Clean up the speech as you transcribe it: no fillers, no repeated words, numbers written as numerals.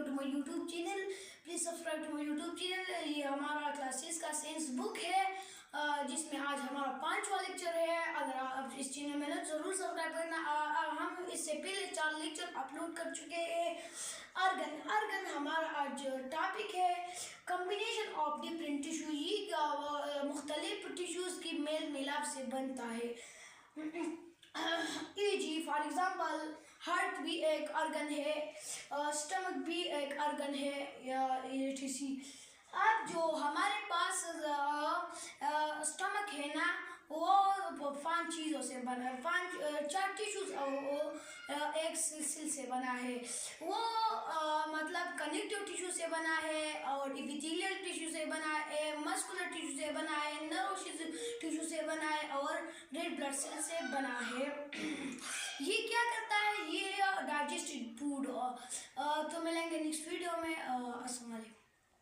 To my YouTube channel. Please subscribe to my YouTube channel. ये हमारा classes का science book है जिसमें आज हमारा 5वां लेक्चर है। अगर आप इस चैनल में ना जरूर सब्सक्राइब करना। हम इससे पहले 4 लेक्चर अपलोड कर चुके हैं। आर्गन हमारा आज टॉपिक है। कम्बिनेशन ऑफ डिफरेंट टिश्यू, ये मुख्तलिफ टिश्यूज़ की मेल मिलाप से बनता है। E.g. फॉर एग्जाम्पल हार्ट भी एक ऑर्गन है, स्टमक भी एक ऑर्गन है, या अब जो हमारे पास स्टमक है ना, वो 5 चीज़ों से बना है, 4 टिश्यूज एक सिलसिल से बना है। वो मतलब कनेक्टिव टिश्यू से बना है, और इपिथेलियल टिश्यू से बना है, मस्कुलर टिश्यू से बना है, नर्व टिश्यू से बना है, और रेड ब्लड सेल से बना है। ये क्या करता है? ये डाइजेस्टेड फूड